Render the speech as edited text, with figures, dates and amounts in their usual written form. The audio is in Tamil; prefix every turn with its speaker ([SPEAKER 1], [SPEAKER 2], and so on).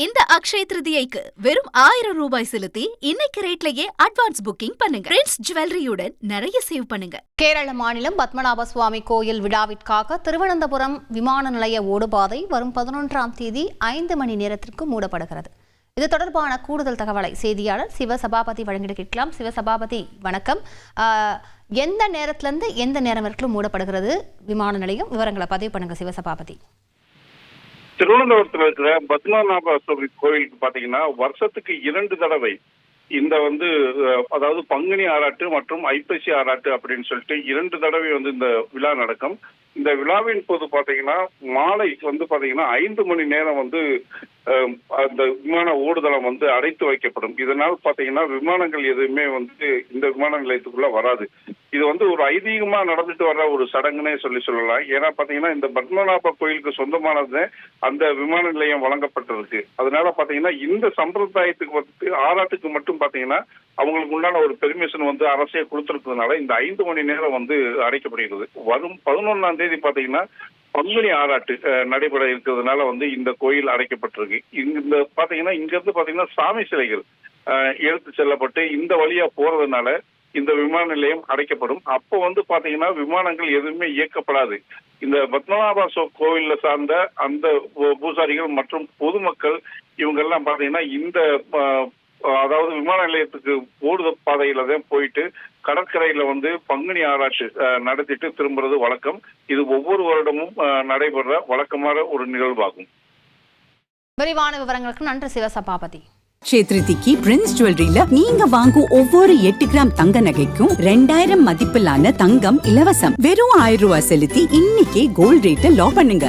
[SPEAKER 1] இந்த அக்ஷய திருதியைக்கு வெறும் 1000 ரூபாய் செலுத்தி இன்னைக்கு ரேட்லயே அட்வான்ஸ் புக்கிங் பண்ணுங்க. பிரின்ஸ் ஜுவல்லரியுடன் நிறைய சேவ் பண்ணுங்க.
[SPEAKER 2] கேரள மாநிலம் பத்மநாப சுவாமி கோயில் விழாவிற்காக திருவனந்தபுரம் விமான நிலைய ஓடுபாதை வரும் 11ஆம் தேதி 5 மணி நேரத்திற்கு மூடப்படுகிறது. இது தொடர்பான கூடுதல் தகவலை செய்தியாளர் சிவசபாபதி வழங்கிட கேட்கலாம். சிவசபாபதி வணக்கம். எந்த நேரத்திலிருந்து எந்த நேரம் வரைக்கும் மூடப்படுகிறது விமான நிலையம்? விவரங்களை பதிவு பண்ணுங்க சிவசபாபதி.
[SPEAKER 3] திருவனந்தபுரத்தில் இருக்கிற பத்மநாப சுவாமி கோயிலுக்கு பாத்தீங்கன்னா வருஷத்துக்கு 2 தடவை இந்த அதாவது பங்குனி ஆராட்டு மற்றும் ஐப்பசி ஆராட்டு அப்படின்னு சொல்லிட்டு 2 தடவை இந்த விழா நடக்கும். இந்த விழாவின் போது பாத்தீங்கன்னா மாலை பாத்தீங்கன்னா 5 மணி நேரம் அந்த விமான ஓடுதளம் அடைத்து வைக்கப்படும். இதனால் பாத்தீங்கன்னா விமானங்கள் எதுவுமே இந்த விமான நிலையத்துக்குள்ள வராது. இது ஒரு ஐதீகமா நடந்துட்டு வர்ற ஒரு சடங்குன்னே சொல்லலாம். ஏன்னா பாத்தீங்கன்னா இந்த பத்மநாப கோயிலுக்கு சொந்தமானது அந்த விமான நிலையம் வழங்கப்பட்டிருக்கு. அதனால பாத்தீங்கன்னா இந்த சம்பிரதாயத்துக்கு ஆராட்டுக்கு மட்டும் பாத்தீங்கன்னா அவங்களுக்கு உண்டான ஒரு பெர்மிஷன் அரசே கொடுத்திருக்கிறதுனால இந்த 5 மணி நேரம் அடைக்கப்படுகிறது. வரும் 11ஆம் தேதி பாத்தீங்கன்னா பங்குனி ஆராட்டு நடைபெற இருக்கிறதுனால இந்த கோயில் அடைக்கப்பட்டிருக்கு. இந்த பாத்தீங்கன்னா இங்க இருந்து பாத்தீங்கன்னா சாமி சிலைகள் எடுத்து செல்லப்பட்டு இந்த வழியா போறதுனால இந்த விமான நிலையம் அடைக்கப்படும். அப்போ பாத்தீங்கன்னா விமானங்கள் எதுவுமே இயக்கப்படாது. இந்த பத்மநாப கோவில்ல சார்ந்த அந்த பூசாரிகள் மற்றும் பொதுமக்கள் இவங்க எல்லாம் பாத்தீங்கன்னா இந்த அதாவது விமான நிலையத்துக்கு ஓடுத பாதையில தான் போயிட்டு கடற்கரையில பங்குனி ஆராய்ச்சி நடத்திட்டு திரும்புறது வழக்கம். இது ஒவ்வொரு வருடமும் நடைபெற வழக்கமான ஒரு நிகழ்வாகும்.
[SPEAKER 2] விரிவான விவரங்களுக்கு நன்றி சிவசபாபதி.
[SPEAKER 4] க்ஷேத்ரிதிக்கு பிரின்ஸ் ஜுவல்லரியில நீங்க வாங்கும் ஒவ்வொரு 8 கிராம் தங்க நகைக்கும் 2000 மதிப்பிலான தங்கம் இலவசம். வெறும் 1000 ரூபாய் செலுத்தி இன்னைக்கே கோல்ட் ரேட்டை லாக் பண்ணுங்க.